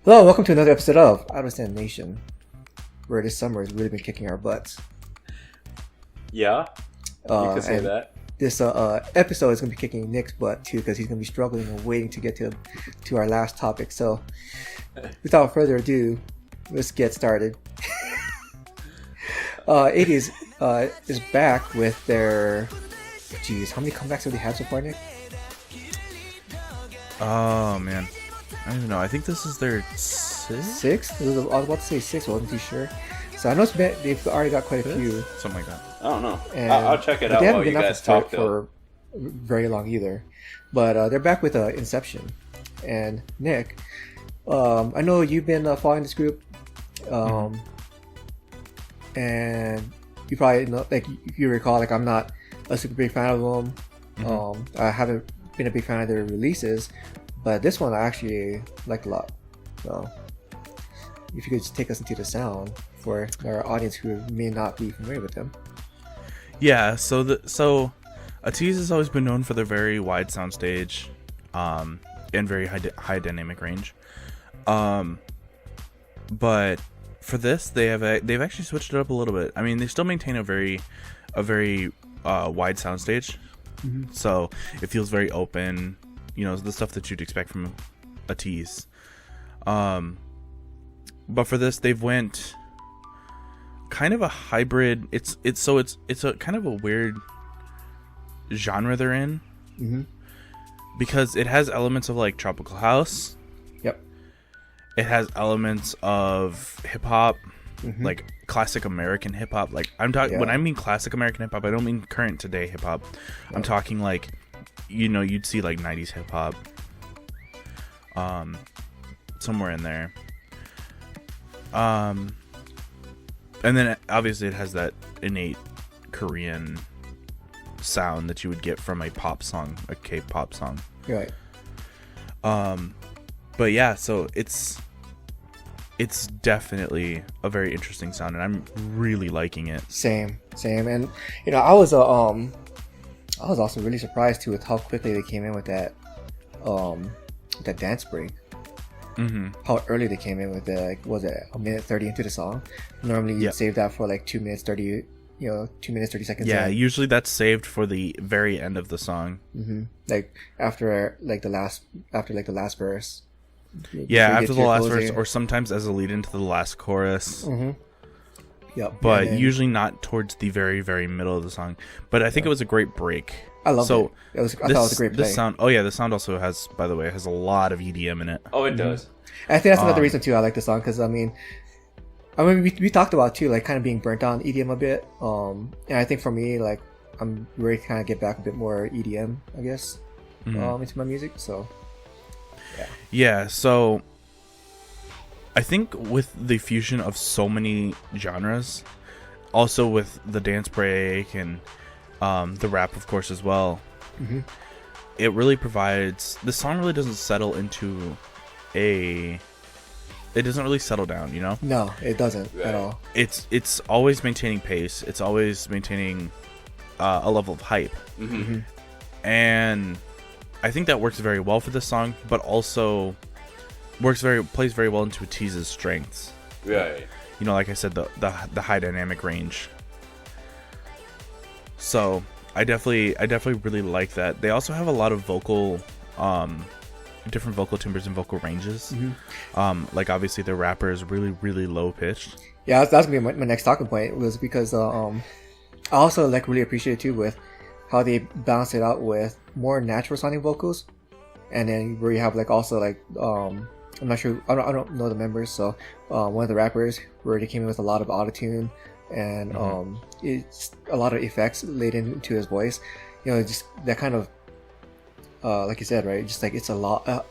Hello, welcome to another episode of Out of Stand Nation, where this summer has really been kicking our butts. Yeah, you could say that. This episode is going to be kicking Nick's butt too, because he's going to be struggling and waiting to get to our last topic. So, without further ado, let's get started. Ateez is back with their. Jeez, how many comebacks have they had so far, Nick? Oh man, I don't even know. I think this is their sixth. I was about to say six. I wasn't too sure. So I know they've already got quite a few. Something like that. I don't know. And, I'll check it out they haven't while been you out guys for talk, though. for very long either. But they're back with Inception. And Nick, I know you've been following this group, and you probably know, like, if you recall, like, I'm not a super big fan of them. I haven't been a big fan of their releases, but this one I actually liked a lot. So if you could just take us into the sound for our audience who may not be familiar with them. Yeah. So Ateez has always been known for their very wide soundstage, and very high dynamic range. But for this, they've actually switched it up a little bit. I mean, they still maintain a very wide soundstage. So it feels very open, the stuff that you'd expect from Ateez. But for this, they've went kind of a hybrid. It's a kind of a weird genre they're in, because it has elements of like tropical house. Yep. It has elements of hip hop, like classic American hip hop. Like I'm talking when I mean classic American hip hop, I don't mean current today hip hop. I'm talking like, you'd see like 90s hip hop, somewhere in there. And then obviously it has that innate Korean sound that you would get from a pop song, a K-pop song. Right. But yeah, so it's definitely a very interesting sound, and I'm really liking it. Same. And I was also really surprised too with how quickly they came in with that dance break. How early they came in with it. Like, was it a minute 30 into the song? Normally you'd save that for like 2 minutes 30, 2 minutes 30 seconds. Yeah, in. usually that's saved for the very end of the song. Like after the last verse. Yeah, after the last verse, or sometimes as a lead into the last chorus. Yep. But usually not towards the very, very middle of the song. But I think it was a great break. I love it. I thought it was a great play. This sound, the sound also has, by the way, has a lot of EDM in it. Oh, it does. I think that's another reason too I like the song, because I mean we talked about too, like, kind of being burnt on EDM a bit. And I think for me, like, I'm ready to kind of get back a bit more EDM, I guess, into my music. So yeah, so I think with the fusion of so many genres, also with the dance break and the rap, of course, as well, it really provides. The song really doesn't settle into it doesn't really settle down, No, it doesn't at all. It's always maintaining pace. It's always maintaining a level of hype, and I think that works very well for this song, but also plays very well into Ateez's strengths. Right. Like I said, the high dynamic range. So I definitely really like that. They also have a lot of different vocal timbres and vocal ranges. Like obviously the rapper is really, really low pitched. Yeah, that's gonna be my next talking point, was because I also like really appreciate it too with how they balance it out with more natural sounding vocals, and then where you have like also like I'm not sure, I don't know the members, so one of the rappers where they came in with a lot of autotune and it's a lot of effects laid into his voice, just that kind of like you said, right, just like it's a lot of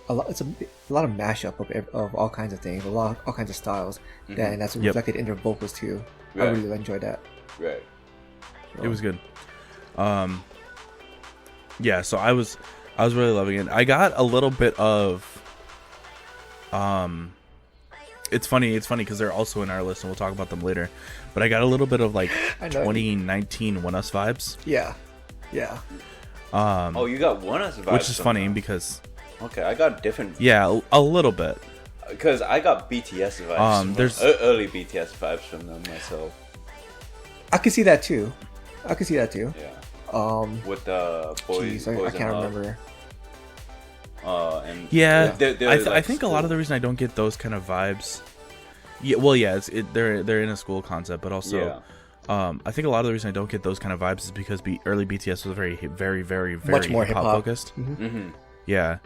mashup of all kinds of things, all kinds of styles, and that's reflected in their vocals too. I really enjoyed that. Right. So. It was good. Yeah, so I was really loving it. I got a little bit of it's funny because they're also in our list and we'll talk about them later, but I got a little bit of like 2019 Oneus vibes. Yeah. You got Oneus vibes, which is funny because okay, I got different. Yeah, a little bit. Because I got BTS vibes. There's early BTS vibes from them myself. I could see that too. Yeah. With the boys. I can't remember. And yeah, they're I think a lot of the reason I don't get those kind of vibes. Yeah, well, yeah, they're in a school concept, but also, I think a lot of the reason I don't get those kind of vibes is because early BTS was very, very, very, very much more hip hop focused. Mm-hmm. Mm-hmm. Yeah,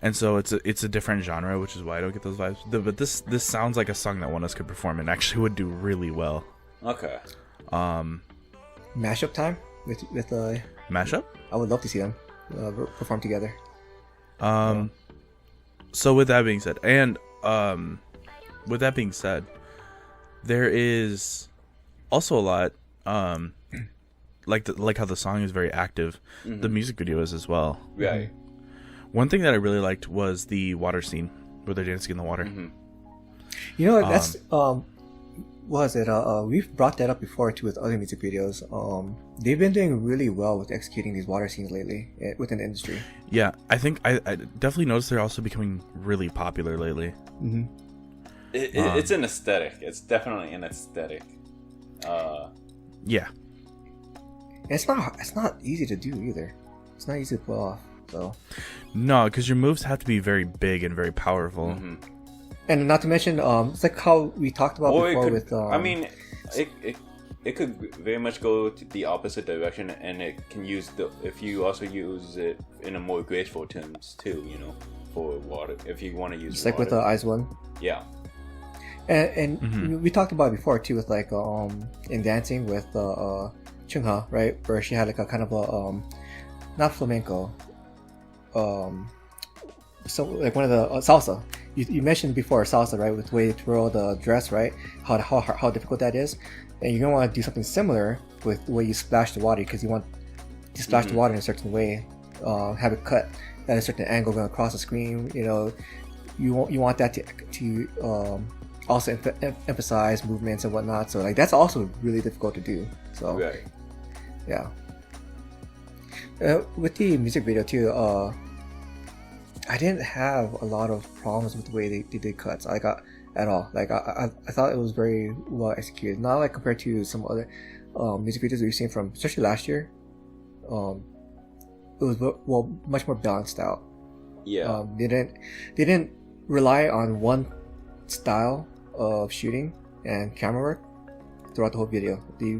and so it's a different genre, which is why I don't get those vibes. But this sounds like a song that Oneus could perform and actually would do really well. Okay. Mashup time with Mashup. I would love to see them perform together. So with that being said, there is also a lot like how the song is very active. Mm-hmm. The music video is as well. Right. One thing that I really liked was the water scene where they're dancing in the water. Mm-hmm. You know, that's we've brought that up before too with other music videos. They've been doing really well with executing these water scenes lately within the industry. Yeah, I think I definitely noticed they're also becoming really popular lately. Mm-hmm. It's an aesthetic. It's definitely an aesthetic. Yeah. And it's not easy to do either. It's not easy to pull off. So. No, because your moves have to be very big and very powerful. Mm-hmm. And not to mention, it's like how we talked about before with. I mean, it could very much go to the opposite direction, and it can if you also use it in a more graceful terms too. You know, for water. If you want to use. Just like with the Eyes One. Yeah. And Mm-hmm. we talked about it before too with like in dancing with Chungha, right, where she had like a kind of a not flamenco, so like one of the salsa. You mentioned before salsa, right, with the way you twirl the dress, right, how difficult that is, and you're gonna want to do something similar with the way you splash the water, because you want to splash the water in a certain way, have it cut at a certain angle going across the screen. You know, you want that to also emphasize movements and whatnot. So like that's also really difficult to do. So Right. yeah. With the music video too, I didn't have a lot of problems with the way they did cuts. I got at all. Like I thought it was very well executed. Not like compared to some other music videos that we've seen from, especially last year. It was much more balanced out. Yeah. They didn't rely on one style of shooting and camera work throughout the whole video. They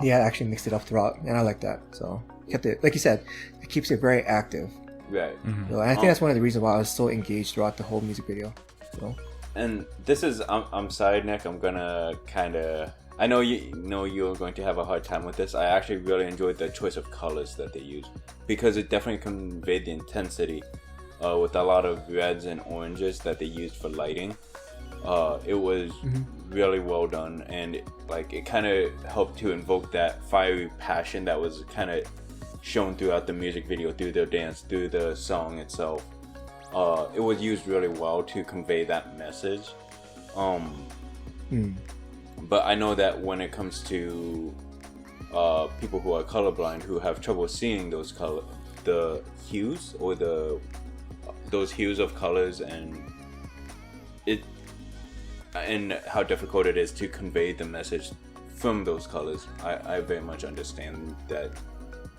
had actually mixed it up throughout, and I like that. So kept it, like you said, it keeps it very active. Right. Mm-hmm. So, and I think that's one of the reasons why I was so engaged throughout the whole music video. So. And this is, I'm sorry, Nick. I'm gonna kind of. I know you're going to have a hard time with this. I actually really enjoyed the choice of colors that they used, because it definitely conveyed the intensity with a lot of reds and oranges that they used for lighting. It was really well done, and it kind of helped to invoke that fiery passion that was kind of shown throughout the music video, through the dance, through the song itself. It was used really well to convey that message. But I know that when it comes to people who are colorblind, who have trouble seeing the hues or those hues of colors, and how difficult it is to convey the message from those colors, I very much understand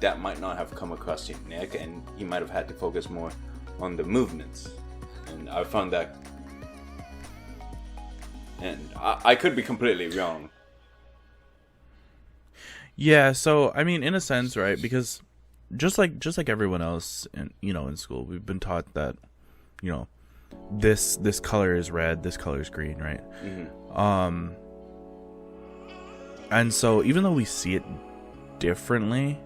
that might not have come across to Nick, and he might have had to focus more on the movements. And I found that, and I could be completely wrong. Yeah, so I mean, in a sense, right? Because just like everyone else, in school, we've been taught that, this color is red, this color is green, right? Mm-hmm. And so even though we see it differently,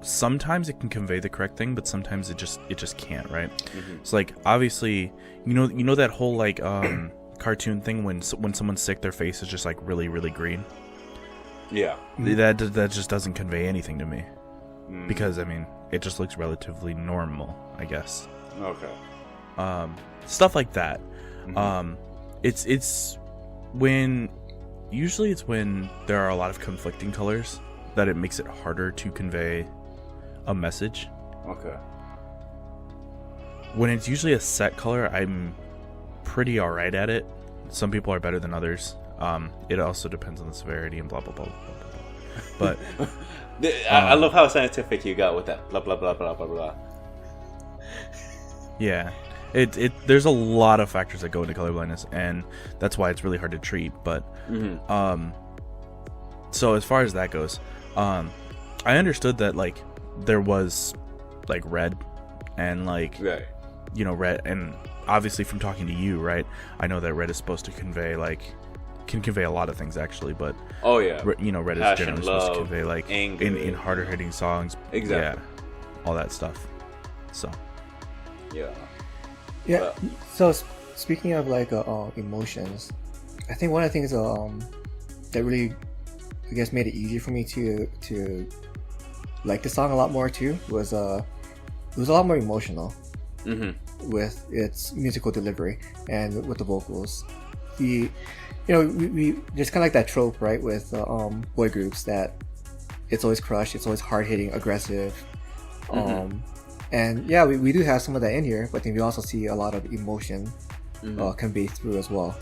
sometimes it can convey the correct thing, but sometimes it just can't, right? Mm-hmm. It's like, obviously, you know that whole cartoon thing when someone's sick, their face is just like really, really green. Yeah. That just doesn't convey anything to me, because I mean, it just looks relatively normal, I guess. Okay. Stuff like that. Mm-hmm. It's when there are a lot of conflicting colors that it makes it harder to convey a message. Okay. when it's usually a set color, I'm pretty alright at it. Some people are better than others. It also depends on the severity and blah blah blah blah blah. But I love how scientific you got with that blah blah blah blah blah blah. Yeah, there's a lot of factors that go into color blindness, and that's why it's really hard to treat. But so as far as that goes, I understood that like there was like red and like red, and obviously from talking to you, right, I know that red is supposed to convey can convey a lot of things actually, but red Passion, is generally love, supposed to convey like anger, in harder hitting songs, exactly, all that stuff. So yeah. So speaking of like emotions, I think one of the things that really, I guess, made it easier for me to like the song a lot more too was it was a lot more emotional with its musical delivery and with the vocals. We there's kind of like that trope, right, with boy groups that it's always crush, it's always hard hitting, aggressive, and yeah, we do have some of that in here, but then we also see a lot of emotion conveyed through as well.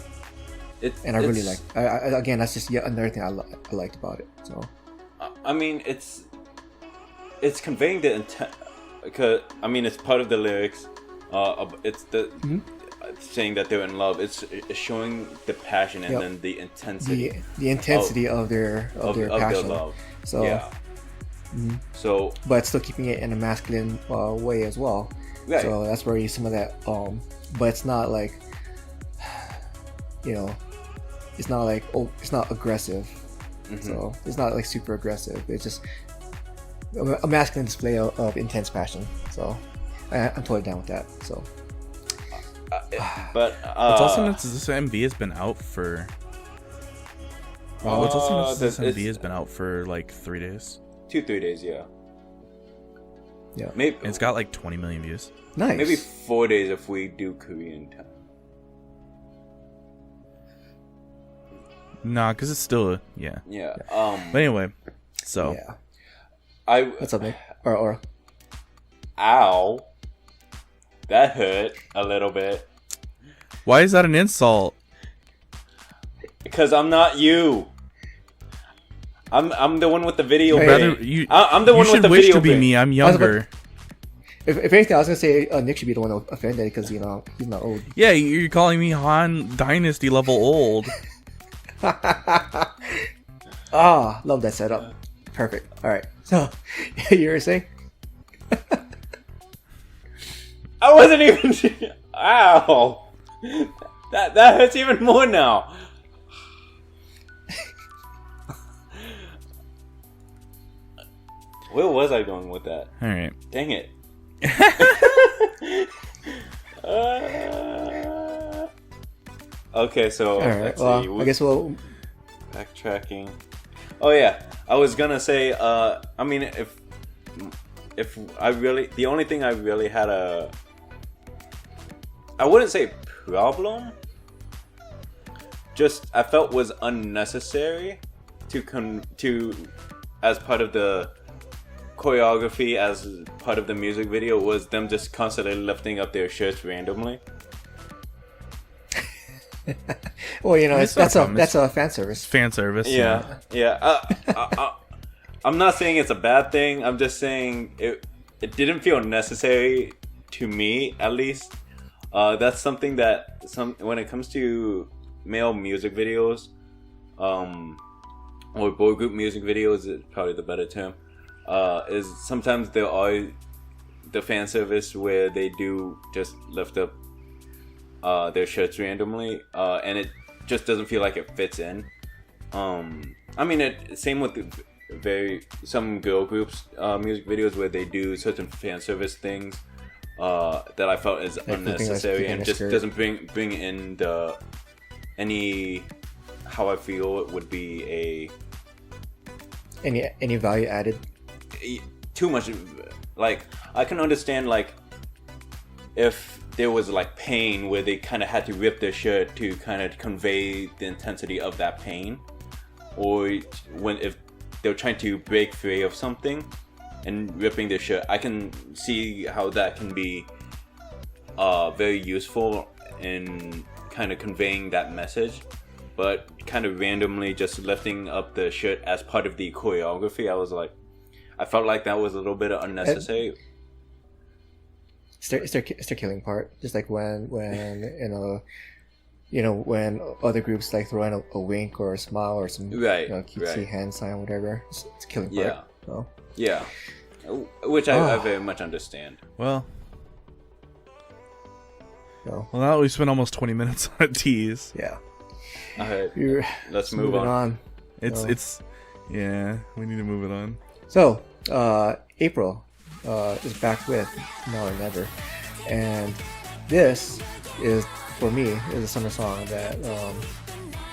And I really like. Again, that's just yet another thing I liked about it. So, I mean, it's conveying the intent. Because I mean, it's part of the lyrics. It's the saying that they're in love. It's showing the passion and then the intensity. The intensity of their passion. Their love. So yeah. So, but still keeping it in a masculine way as well. Right. So that's where you see some of that. But it's not like, it's not like it's not aggressive. So it's not like super aggressive. It's just a masculine display of intense passion. So I'm totally down with that. So. But what's also nuts is this MV has been out for. What's also nuts is this MV has been out for like 3 days. 2-3 days, yeah. Yeah. Maybe it's got like 20 million views. Nice. Maybe 4 days if we do Korean time. Nah, because it's still yeah. But anyway, so yeah. What's up, Nick? Or. Ow. That hurt a little bit. Why is that an insult? Because I'm not you. I'm the one with the video. I'm the one with the video. You should wish to be me. I'm younger. If anything, I was gonna say Nick should be the one offended because he's not old. Yeah, you're calling me Han Dynasty level old. Love that setup. Perfect. All right. So you were saying? I wasn't even. Ow! That hurts even more now. Where was I going with that? All right. Dang it. Okay, so let's see. I guess we'll backtracking. Oh yeah, I was gonna say. I mean, if I really, the only thing I really had I wouldn't say problem. Just I felt was unnecessary to as part of the choreography, as part of the music video, was them just constantly lifting up their shirts randomly. Well, that's a fan service. Fan service. Yeah. I'm not saying it's a bad thing. I'm just saying it didn't feel necessary to me, at least. That's something that when it comes to male music videos, or boy group music videos is probably the better term. Is sometimes there are the fan service where they do just lift up their shirts randomly, and it just doesn't feel like it fits in. I mean, same with some girl groups music videos where they do certain fan service things that I felt is unnecessary and just doesn't bring in any how I feel it would be any value added. Too much. Like, I can understand like if there was like pain where they kind of had to rip their shirt to kind of convey the intensity of that pain, or if they're trying to break free of something and ripping their shirt. I can see how that can be very useful in kind of conveying that message, but kind of randomly just lifting up the shirt as part of the choreography, I felt like that was a little bit unnecessary. It's their killing part, just like when when other groups like throw in a wink or a smile or some cutesy hand sign, whatever. It's a killing part. So. Yeah, which I very much understand. Well, now we spent almost 20 minutes on Ateez. Yeah. Alright, let's move on. It's we need to move it on. So, April is back with Now or Never, and this is, for me, is a summer song that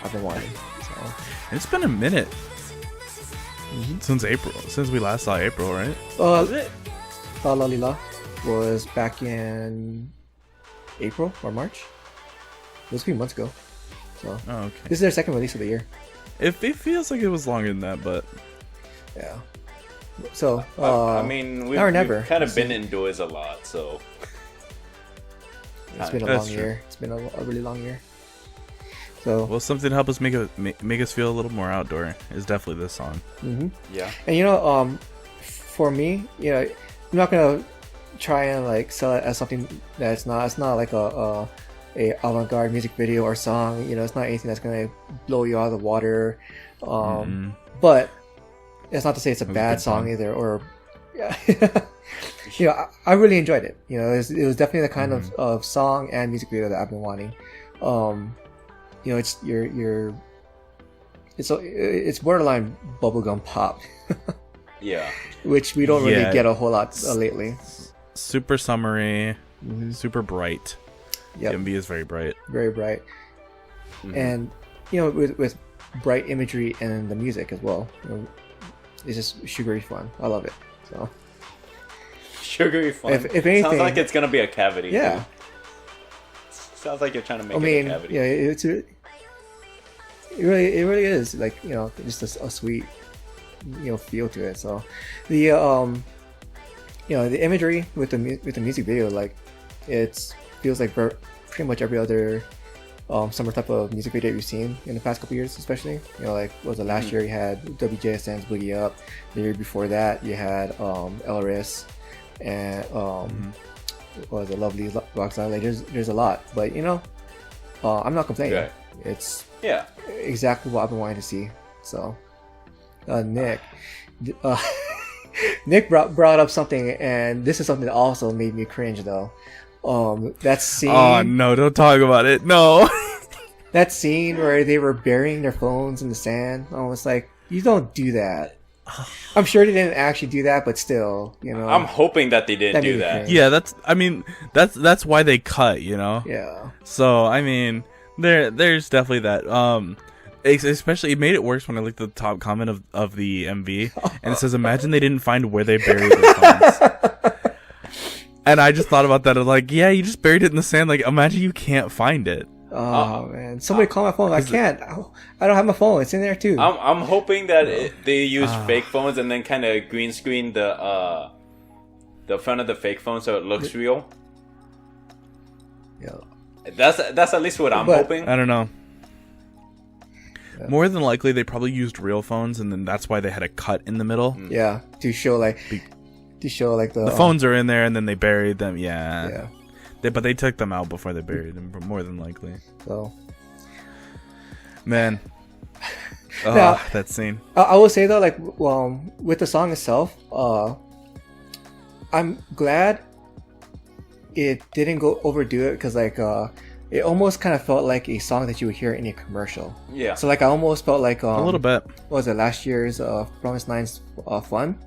I've been wanting. So. It's been a minute since we last saw April, right? Was it? La La Lila was back in April or March. It was a few months ago. So okay. This is their second release of the year. It feels like it was longer than that, but yeah. So I mean, we've kind of been indoors a lot, so it's been a long year. It's been a really long year. So something to help us make us feel a little more outdoor is definitely this song. Mm-hmm. Yeah. And for me, I'm not gonna try and like sell it as something that's not. It's not like a avant-garde music video or song. It's not anything that's gonna blow you out of the water. But it's not to say it's a bad song either. Or I really enjoyed it. It was definitely the kind of song and music video that I've been wanting. It's borderline bubblegum pop. Yeah. Which we don't really get a whole lot lately. Super summery, super bright. Yep. The MV is very bright. Very bright. And with bright imagery and the music as well. It's just sugary fun. I love it. So sugary fun. If anything, sounds like it's gonna be a cavity. Yeah. Dude. Sounds like you're trying to make it a cavity. Yeah, it really is like just a sweet feel to it. So the the imagery with the music video, like it feels like pretty much every other summer type of music video you've seen in the past couple years, especially like was the last year you had WJSN's Boogie Up, the year before that you had LRS and was a lovely Rockstar. Like there's a lot, but I'm not complaining. Right. It's exactly what I've been wanting to see. So Nick brought up something, and this is something that also made me cringe though. That scene. Oh no! Don't talk about it. No. That scene where they were burying their phones in the sand. I was like, you don't do that. I'm sure they didn't actually do that, but still, I'm hoping that they didn't do that. Yeah, that's why they cut. Yeah. So I mean, there's definitely that. Especially, it made it worse when I looked at the top comment of the MV, and it says, "Imagine they didn't find where they buried their phones." And I just thought about that. I'm like, yeah, you just buried it in the sand. Like, imagine you can't find it. Oh man! Somebody call my phone. I can't. I don't have my phone. It's in there too. I'm hoping that they use fake phones and then kind of green screen the front of the fake phone so it looks real. Yeah. That's at least what I'm hoping. I don't know. Yeah. More than likely, they probably used real phones, and then that's why they had a cut in the middle. Yeah, to show like the phones are in there, and then they buried them. Yeah. But they took them out before they buried them, more than likely. So, man, now, that scene. I will say though, like, with the song itself, I'm glad it didn't go overdo it, because like it almost kind of felt like a song that you would hear in a commercial. Yeah. So like I almost felt like a little bit. What was it, last year's Promise Nine's Fun?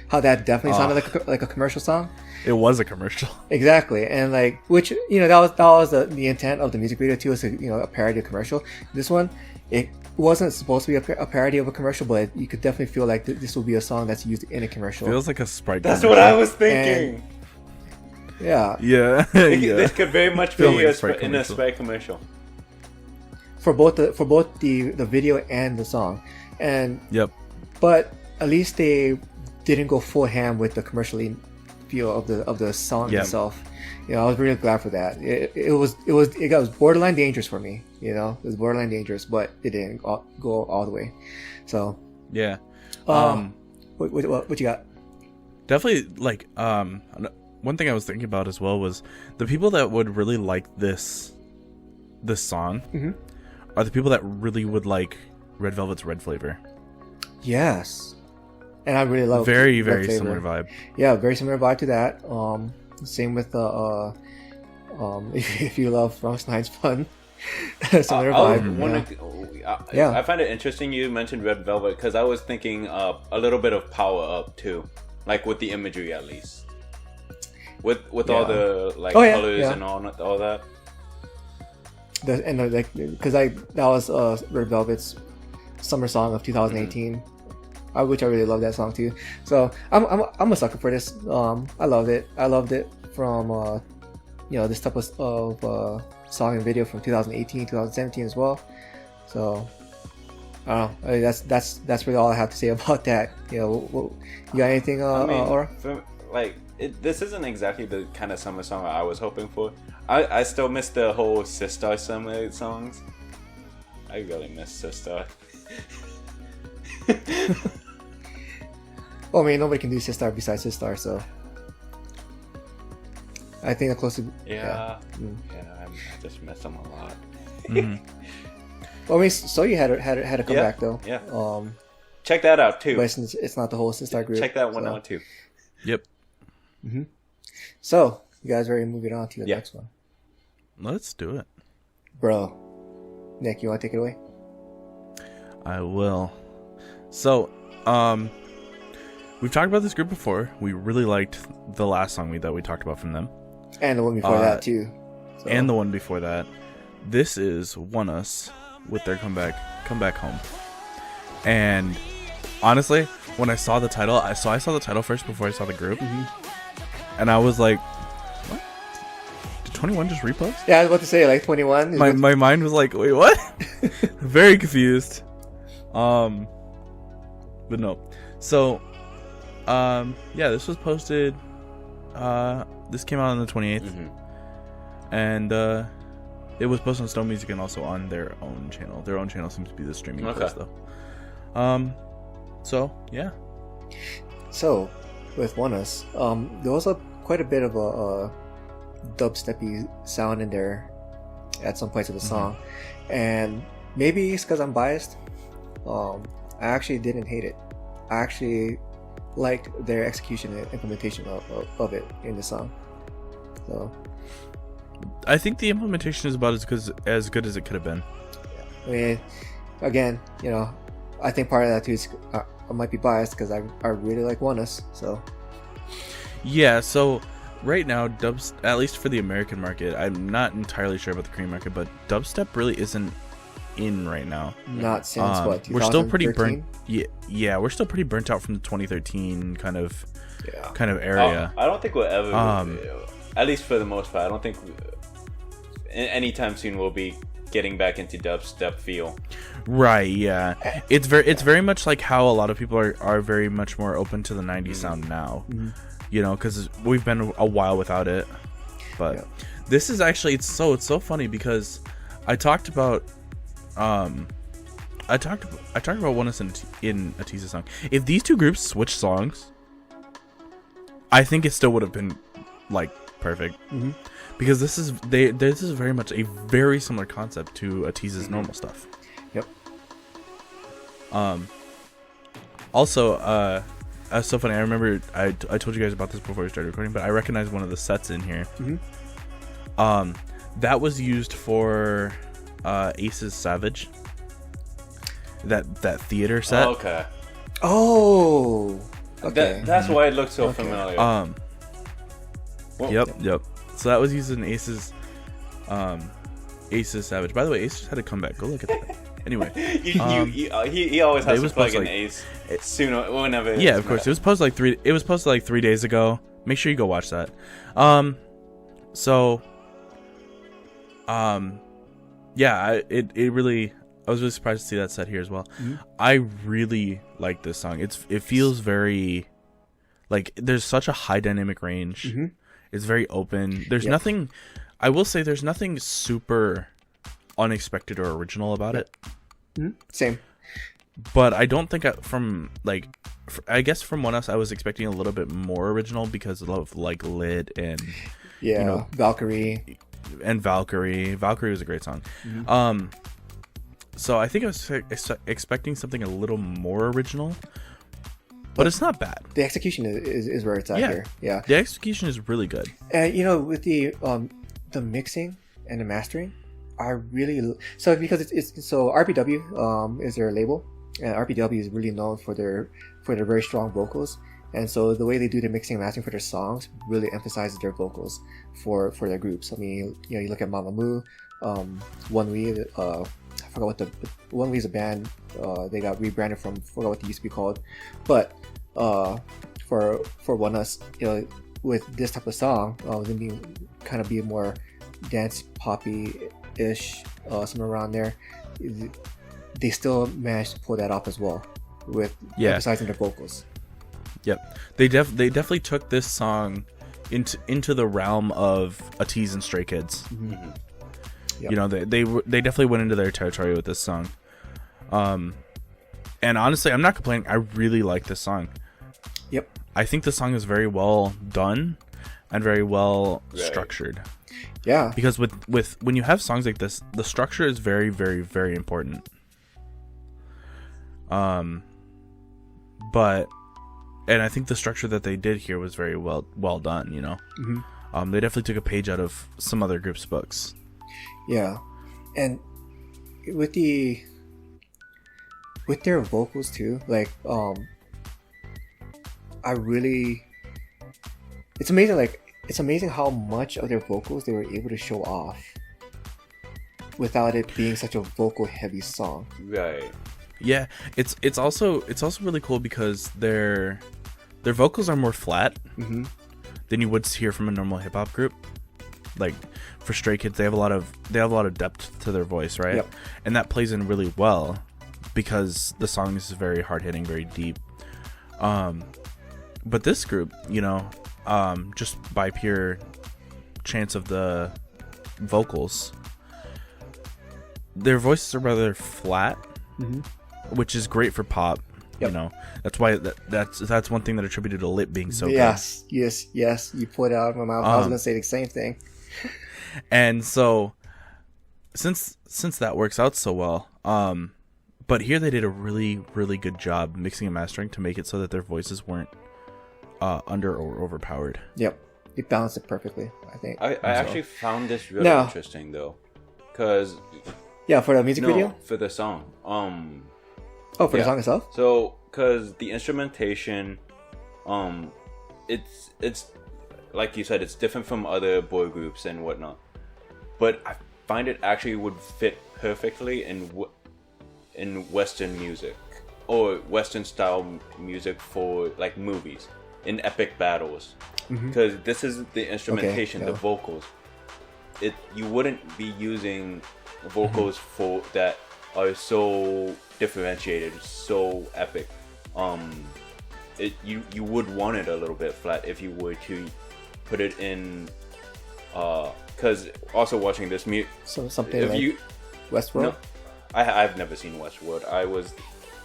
How that definitely sounded like a commercial song. It was a commercial. Exactly, and like, which that was the intent of the music video too, is a parody of commercial. This one, it wasn't supposed to be a parody of a commercial, but you could definitely feel like this will be a song that's used in a commercial. Feels like a Sprite. That's what I was thinking. Yeah. This could very much be in a Sprite commercial. For both the video and the song, and but at least they didn't go full ham with the commercially feel of the song itself. I was really glad for that. It was borderline dangerous for me. It was borderline dangerous, but it didn't go all the way. So yeah. What you got? Definitely, like, one thing I was thinking about as well was the people that would really like this song are the people that really would like Red Velvet's Red Flavor. Yes, and I really love very Red Flavor. similar vibe. Yeah, very similar vibe to that. Same with if you love Rammstein's Fun, similar vibe. Yeah, I find it interesting you mentioned Red Velvet because I was thinking a little bit of Power Up too, like with the imagery at least, with all the colors and all that. Because that was Red Velvet's summer song of 2018, which I really love that song too. So I'm a sucker for this. I loved it. I loved it from this type of song and video from 2018, 2017 as well. So I don't know. I mean, that's really all I have to say about that. You got anything, Aura? This isn't exactly the kind of summer song I was hoping for. I still miss the whole S.I.S summer songs. I really miss S.I.S. Well, I mean, nobody can do S.I.S besides S.I.S, so I think the closest. Yeah, I just miss them a lot. Well, I mean, so you had a comeback though. Yeah. Check that out too. But it's not the whole S.I.S group. Check that one out too. Yep. So you guys ready to move it on to the next one? Let's do it, bro. Nick, you want to take it away? I will. So, we've talked about this group before. We really liked the last song that we talked about from them, and the one before that too. So. And the one before that. This is Oneus with their comeback home. And honestly, when I saw the title, I saw the title first before I saw the group, and I was like, "What? Did 21 just repost?" Yeah, I was about to say 21. My mind was like, "Wait, what?" Very confused. But no. So, this was posted. This came out on the 28th, and it was posted on Stone Music and also on their own channel. Their own channel seems to be the streaming place, though. So yeah. So with Oneus, there was quite a bit of a dubsteppy sound in there at some points of the song, and maybe it's because I'm biased. I actually didn't hate it. I actually liked their execution and implementation of it in the song. So I think the implementation is about as good as it could have been. Yeah. I mean, again, I think part of that too is I might be biased because I really like Oneus. So yeah. So right now, dubs, at least for the American market, I'm not entirely sure about the Korean market, but dubstep really isn't in right now. Not since what? 2013? We're still pretty burnt. Yeah, we're still pretty burnt out from the 2013 kind of area. I don't think we'll ever, at least for the most part, I don't think anytime soon we'll be getting back into dubstep feel. Right. Yeah. It's very much like how a lot of people are very much more open to the 90s sound now. Because we've been a while without it. But this is actually it's so funny because I talked about Oneus in Ateez's song. If these two groups switched songs, I think it still would have been perfect. Because this is very much a very similar concept to Ateez's normal stuff. Yep. Also, that's so funny. I remember I told you guys about this before we started recording, but I recognized one of the sets in here. That was used for Ace's Savage. That theater set. Okay. Oh. Okay. That's why it looked so familiar. Yep. So that was used in Ace's Savage. By the way, Ace just had a comeback. Go look at that. Anyway, he always has to plug in Ace sooner whenever. Yeah, of course. It was posted 3 days ago. Make sure you go watch that. I was really surprised to see that set here as well. I really like this song. It feels very there's such a high dynamic range. It's very open. There's Yep. nothing. I will say there's nothing super unexpected or original about it. Same. But I don't think I guess from Oneus I was expecting a little bit more original because of like Lit and Yeah, Valkyrie. and Valkyrie. Valkyrie was a great song. So I think I was expecting something a little more original, but it's not bad. The execution is where it's at here. Yeah. The execution is really good. And with the mixing and the mastering, I really so because it's so RPW is their label, and RPW is really known for their very strong vocals, and so the way they do the mixing and mastering for their songs really emphasizes their vocals for their groups. I mean, you look at Mamamoo, Oneus, I forgot what the Oneus is a band. They got rebranded from forgot what they used to be called, but for Oneus, with this type of song, them being kind of be more dance poppy-ish, somewhere around there, they still managed to pull that off as well with emphasizing their vocals. Yep, they definitely took this song into the realm of Ateez and Stray Kids. Yep. They definitely went into their territory with this song. And honestly, I'm not complaining. I really like this song. Yep. I think the song is very well done and very well structured. Yeah. Because with when you have songs like this, the structure is very, very, very important. And I think the structure that they did here was very well done. They definitely took a page out of some other groups' books. Yeah. And with their vocals too, like it's amazing how much of their vocals they were able to show off without it being such a vocal heavy song. Right. Yeah, it's also really cool because their vocals are more flat than you would hear from a normal hip hop group. Like for Stray Kids, they have a lot of depth to their voice, right? Yep. And that plays in really well because the song is very hard hitting, very deep. But this group, just by pure chance of the vocals, their voices are rather flat, which is great for pop. Yep. That's why that's one thing that attributed to Lit being so good. Yes, you put it out of my mouth. I was gonna say the same thing. And so, since that works out so well, but here they did a really, really good job mixing and mastering to make it so that their voices weren't under or overpowered. Yep, they balanced it perfectly, I think. I actually found this really interesting though, because for the music video, for the song, for the song itself. So, because the instrumentation, it's like you said, it's different from other boy groups and whatnot, but I find it actually would fit perfectly in Western music or Western style music for like movies, in epic battles, because this is the instrumentation, the vocals. You wouldn't be using vocals for that are so differentiated, so epic. You would want it a little bit flat if you were to put it in. Because also watching this something like Westworld. No, I've never seen Westworld.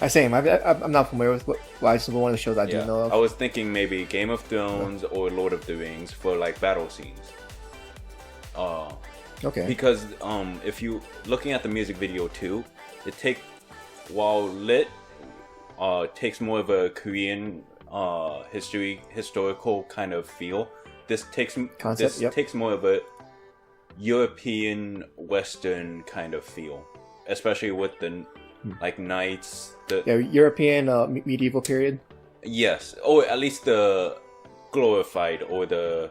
I'm not familiar with it's one of the shows I do know of. I was thinking maybe Game of Thrones or Lord of the Rings for like battle scenes. Okay. Because if you looking at the music video too, while Lit takes more of a Korean historical kind of feel, this takes more of a European Western kind of feel, especially with the like knights, European medieval period. Yes, or at least the glorified or the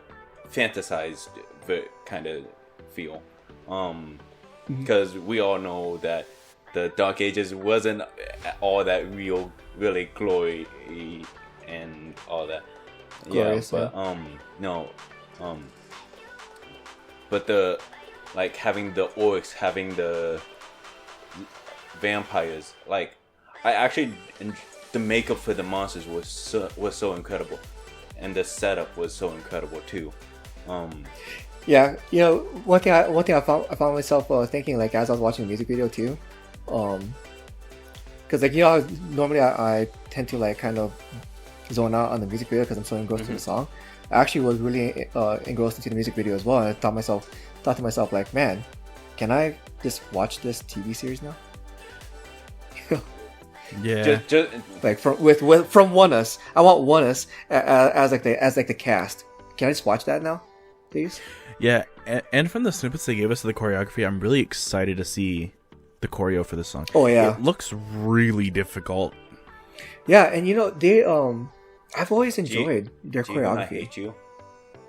fantasized kind of feel. Because we all know that the Dark Ages wasn't all that really glory and all that. Glorious, but the like having the orcs, having the vampires, like the makeup for the monsters was so incredible, and the setup was so incredible too. Yeah, you know, one thing I found myself thinking, like, as I was watching the music video too, because like, you know, normally I tend to like kind of zone out on the music video because I'm so engrossed in the song. I actually was really engrossed into the music video as well, and I thought to myself like, man, can I just watch this TV series now? Yeah. Just like from Oneus, I want Oneus as like the cast. Can I just watch that now, please? Yeah, and from the snippets they gave us of the choreography, I'm really excited to see the choreo for this song. Oh yeah, it looks really difficult. Yeah, and you know they I've always enjoyed their choreography. I hate you.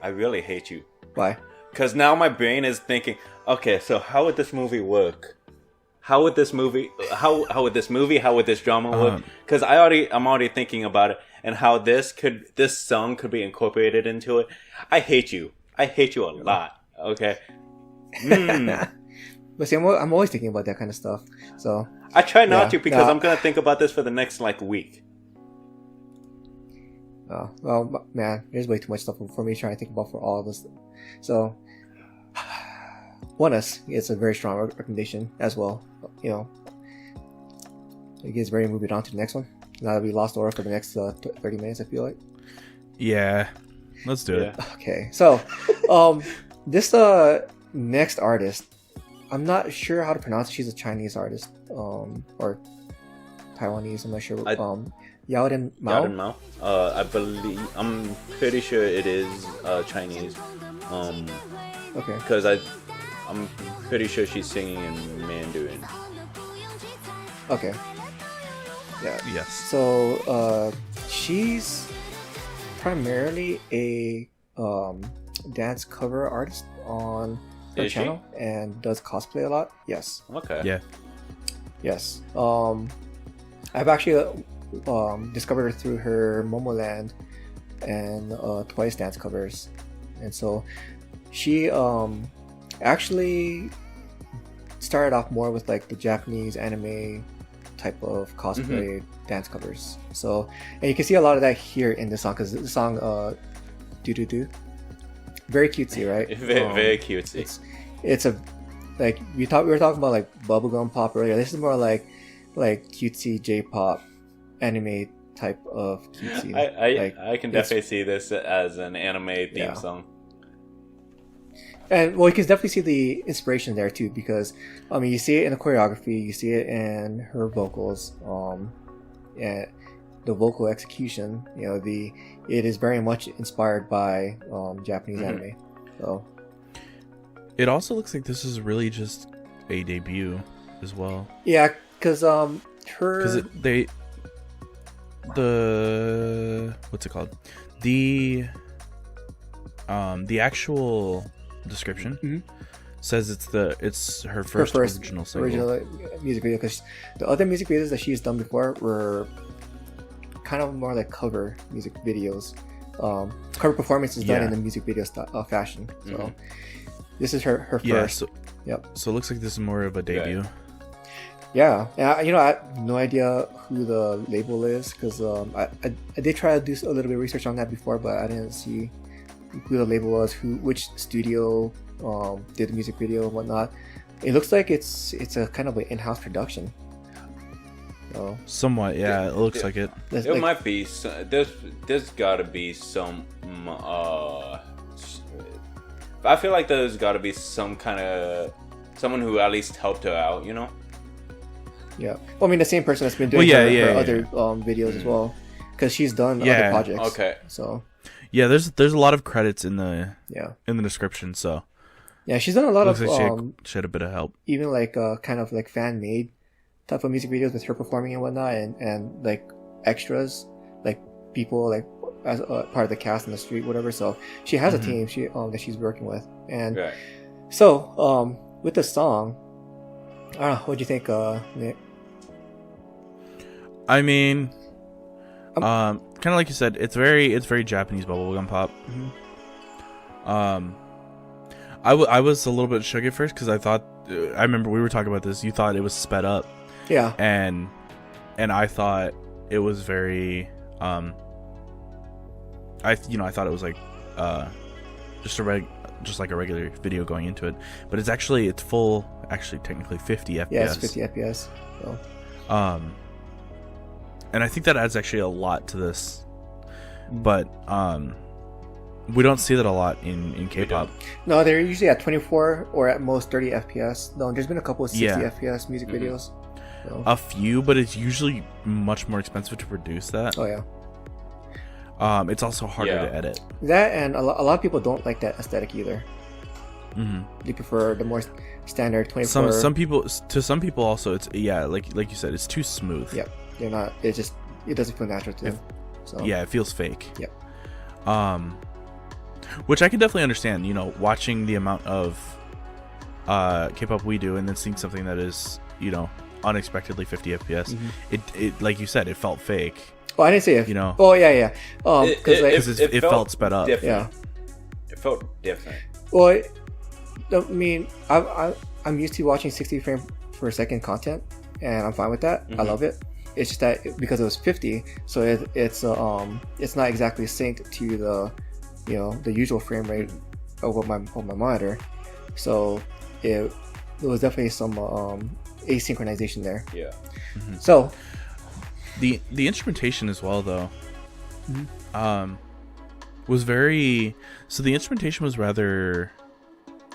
I really hate you. Why? Because now my brain is thinking, okay, so how would this movie work? How would this drama work? Because I'm already thinking about it and how this song could be incorporated into it. I hate you. I hate you a lot. Okay. But see, I'm always thinking about that kind of stuff. So I try not to because I'm gonna think about this for the next week. Oh well, man, there's way too much stuff for me trying to think about for all of this. So, Oneus, it's a very strong recommendation as well. You know, it gets ready to move it on to the next one. Now that we lost Aura for the next 30 minutes, I feel like. Yeah, let's do it. Okay, so this next artist, I'm not sure how to pronounce it. She's a Chinese artist, or Taiwanese. I'm not sure. Yaorenmao. I'm pretty sure it is Chinese. Okay. Because I'm pretty sure she's singing in Mandarin. Okay. Yeah. Yes. So she's primarily a dance cover artist on her channel and does cosplay a lot. Yes. Okay. Yeah. Yes. I've actually discovered her through her Momoland and Twice dance covers, and so she actually started off more with like the Japanese anime type of cosplay dance covers. So, and you can see a lot of that here in the song, because the song dududu, very cutesy, right? Very cutesy. It's a like we were talking about like bubblegum pop earlier. This is more like cutesy J-pop anime type of cutesy. I can definitely see this as an anime theme song. And well, you can definitely see the inspiration there too, because I mean, you see it in the choreography, you see it in her vocals, and the vocal execution. You know, it is very much inspired by Japanese anime. So it also looks like this is really just a debut as well. Yeah, because what's it called? The actual description says it's her first original music video, because the other music videos that she's done before were kind of more like cover music videos, cover performances done in the music video fashion. So this is her first. So it looks like this is more of a debut. Yeah, you know, I have no idea who the label is, because I did try to do a little bit of research on that before, but I didn't see who the label was, which studio did the music video and whatnot. It looks like it's a kind of an in-house production. So, somewhat, yeah, it looks like it. There might be there's got to be some. I feel like there's got to be some kind of someone who at least helped her out, you know. Yeah, well, I mean, the same person that's been doing her other videos as well, because she's done other projects. Okay. So yeah, there's a lot of credits in the description. So yeah, she's done a lot of like she had a bit of help, even like kind of like fan made type of music videos with her performing and whatnot, and like extras, like people like as part of the cast in the street, whatever. So she has a team that she's working with, and so with the song, I don't know, what'd you think, Nick? I mean, kind of like you said, it's very Japanese bubblegum pop. I was a little bit shook at first because I remember we were talking about this. You thought it was sped up, and I thought it was very I thought it was like just like a regular video going into it, but it's full, actually technically 50 FPS. Yeah, it's 50 FPS. So. And I think that adds actually a lot to this, but we don't see that a lot in K-pop. No, they're usually at 24 or at most 30 FPS. No, there's been a couple of 60 FPS music videos. So. A few, but it's usually much more expensive to produce that. Oh yeah. It's also harder to edit. That, and a lot of people don't like that aesthetic either. They prefer the more standard 24. Some people also, it's like you said, it's too smooth. Yep, they're not. It doesn't feel natural to them. So yeah, it feels fake. Yep. Which I can definitely understand. Watching the amount of K-pop we do, and then seeing something that is unexpectedly 50 FPS. It like you said, it felt fake. Oh, I didn't say it. Oh yeah. Because it felt sped up. Different. Yeah. It felt different. Well, I mean, I'm used to watching 60 frame per second content, and I'm fine with that. I love it. It's just that because it was 50, so it's not exactly synced to the usual frame rate of my monitor. So it was definitely some asynchronization there. Yeah. So the instrumentation as well, though, was very. So the instrumentation was rather,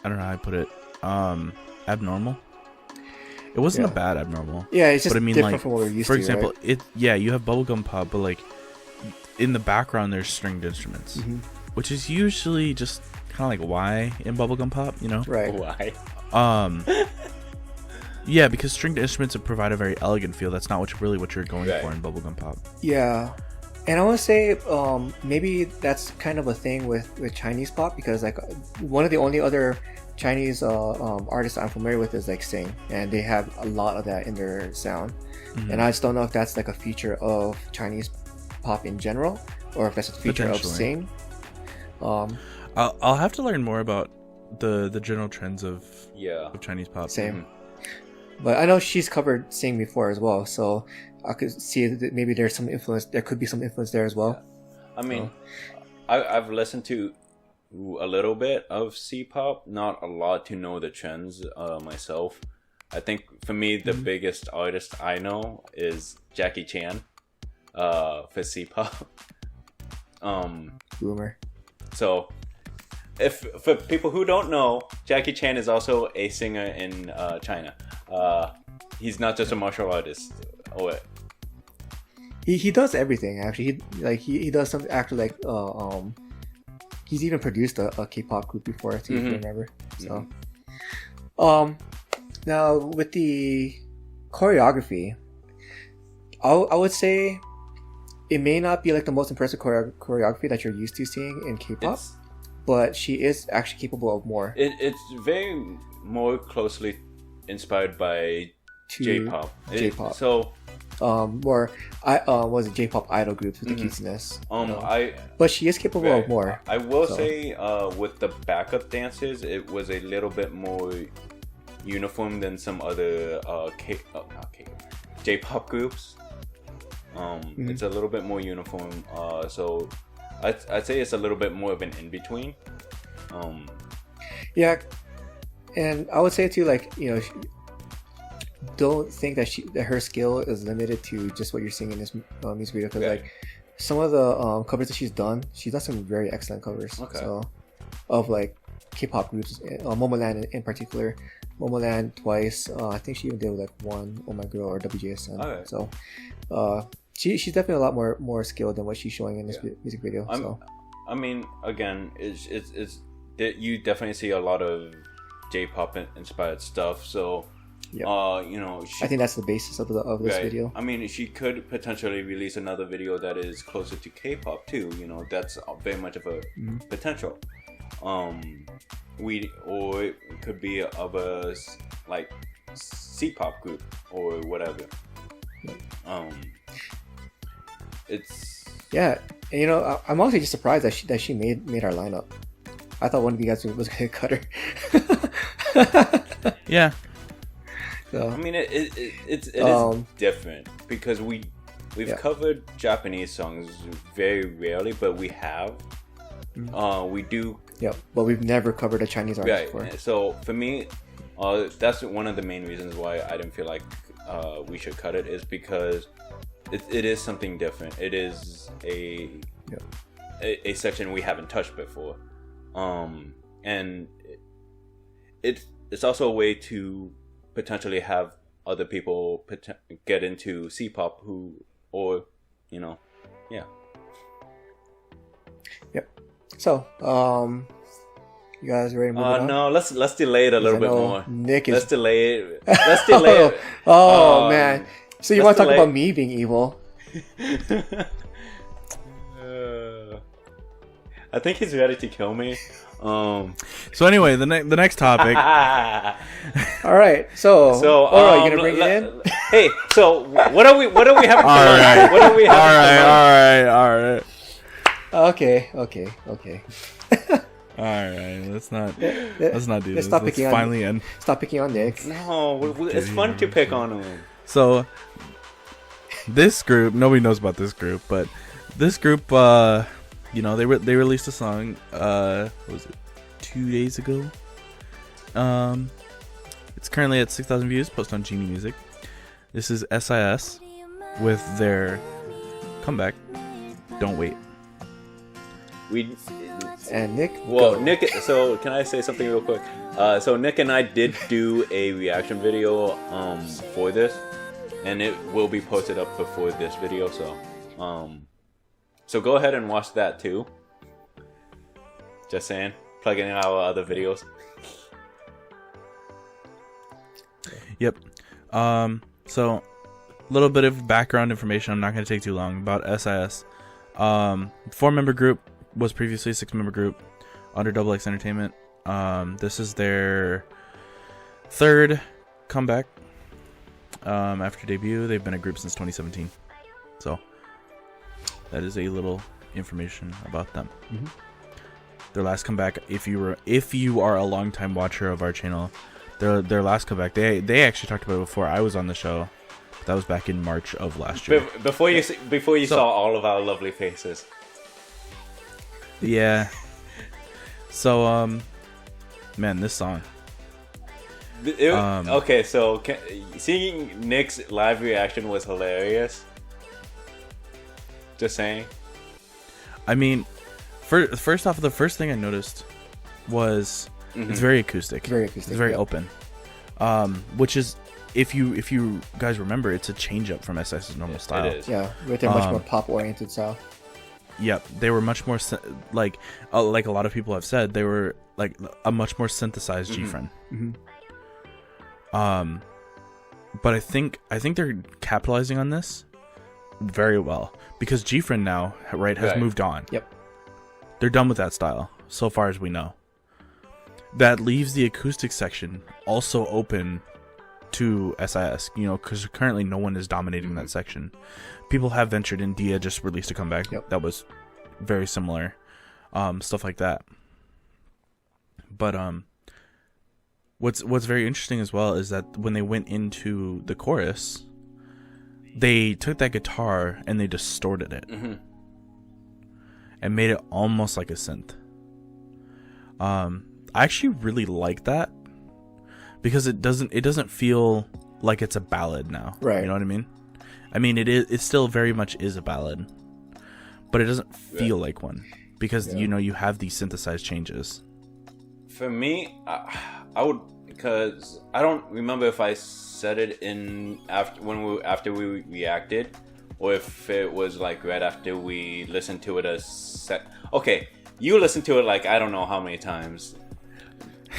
I don't know how I put it, abnormal. It wasn't a bad abnormal. Yeah, it's just but I mean, different like, from what we're used for to. example, right? you have bubblegum pop, but like in the background there's stringed instruments, which is usually just kind of like why in bubblegum pop, Right. Why? Yeah, because stringed instruments provide a very elegant feel. That's not what you're going for in bubblegum pop. Yeah. And I want to say maybe that's kind of a thing with Chinese pop, because like one of the only other Chinese artists I'm familiar with is like Sing, and they have a lot of that in their sound. And I just don't know if that's like a feature of Chinese pop in general, or if that's a feature of Sing. I'll have to learn more about the general trends of Chinese pop. Same. But I know she's covered Sing before as well, so I could see that maybe there's some influence. There could be some influence there as well. I mean, I've listened to a little bit of C-pop, not a lot to know the trends myself. I think for me, the biggest artist I know is Jackie Chan for C-pop. Boomer. So, for people who don't know, Jackie Chan is also a singer in China. He's not just a martial artist. He does everything actually. He does some actually he's even produced a K-pop group before, if you remember. So, now with the choreography, I would say it may not be like the most impressive choreography that you're used to seeing in K-pop, but she is actually capable of more. It's very more closely inspired by J-pop. So more was it J-pop idol groups with the cutesiness. But she is capable of more. I will say with the backup dancers, it was a little bit more uniform than some other J-pop groups. It's a little bit more uniform. So I'd say it's a little bit more of an in-between. Yeah, and I would say too, don't think that her skill is limited to just what you're seeing in this music video, because like some of the covers that she's done some very excellent covers. So of like K-pop groups, Momoland in particular, Momoland twice. I think she even did like one Oh My Girl or WJSN. So she's definitely a lot more skilled than what she's showing in this music video. I mean, again, it's you definitely see a lot of J-pop inspired stuff. So. I think that's the basis of this video. I mean, she could potentially release another video that is closer to K-pop too. That's very much of a potential. Or it could be of a like C-pop group or whatever. It's and I'm also just surprised that she made our lineup. I thought one of you guys was gonna cut her. Yeah. So, I mean, it is different because we've covered Japanese songs very rarely, but we have. we do. Yep, but we've never covered a Chinese artist before. So for me, that's one of the main reasons why I didn't feel like we should cut it, is because it is something different. It is a section we haven't touched before, and it's also a way to potentially have other people get into C-pop Yep. So, you guys ready to move on? No, let's delay it a little bit more. Nick is. Let's delay it. Let's delay it. Man. So you want to talk about me being evil? I think he's ready to kill me. So anyway, the next topic. All right. So you gonna bring it in? Hey, so what are we having for lunch? Right. What are we having All right. Okay. All right. Let's not do Let's this. stop Let's picking on. finally end. Stop picking on Nick. No, it's fun to pick on him. So this group, nobody knows about this group, but this group, they released a song. What was it? 2 days ago. It's currently at 6,000 views. Posted on Genie Music. This is S.I.S. with their comeback. Don't wait. And Nick. Well, go. Nick. So can I say something real quick? So Nick and I did do a reaction video for this, and it will be posted up before this video. So go ahead and watch that too. Just saying, plugging in our other videos. Yep. So a little bit of background information. I'm not going to take too long about S.I.S. 4-member group, was previously a 6-member group under XX Entertainment. This is their third comeback after debut. They've been a group since 2017. So that is a little information about them. Mm-hmm. Their last comeback, if you are a longtime watcher of our channel, their last comeback, they actually talked about it before I was on the show. That was back in March of last year. Before you saw all of our lovely faces. Yeah. So man, this song. Okay, so seeing Nick's live reaction was hilarious. Just saying. I mean, first off, the first thing I noticed was it's very acoustic. It's very open. Which is, if you guys remember, it's a change up from S.I.S.'s normal style. It is. Yeah, with their much more pop oriented style. Yep, they were much more like a lot of people have said, they were like a much more synthesized G-Friend. But I think they're capitalizing on this very well, because G-Friend now has moved on. Yep, they're done with that style so far as we know. That leaves the acoustic section also open to S.I.S. Because currently no one is dominating that section. People have ventured in. Dia just released a comeback that was very similar, stuff like that. But what's very interesting as well is that when they went into the chorus, they took that guitar and they distorted it and made it almost like a synth. I actually really like that, because it doesn't feel like it's a ballad now. Right. You know what I mean? I mean, it still very much is a ballad, but it doesn't feel like one, because you have these synthesized changes. For me, I would, because I don't remember if I said it after we reacted, or if it was like right after we listened to it Okay, you listened to it like I don't know how many times.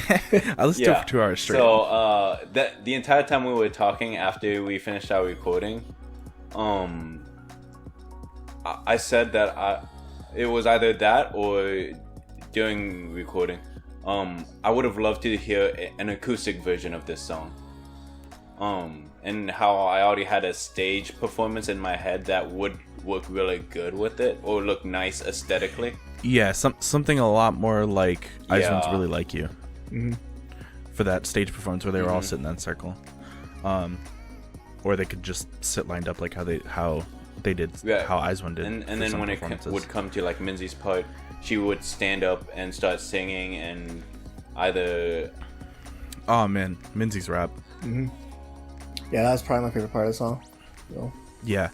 I listened to it for 2 hours straight. So the entire time we were talking after we finished our recording, I said that it was either that or during recording. I would have loved to hear an acoustic version of this song. And how I already had a stage performance in my head that would work really good with it, or look nice aesthetically. Yeah, something a lot more like I Just Want to Really Like You. For that stage performance where they were all sitting in that circle, or they could just sit lined up like how they did, how S.I.S did. And then when it would come to like Minzy's part, she would stand up and start singing and either. Oh man, Minzy's rap. Mm-hmm. Yeah, that was probably my favorite part of the song. So. Yeah,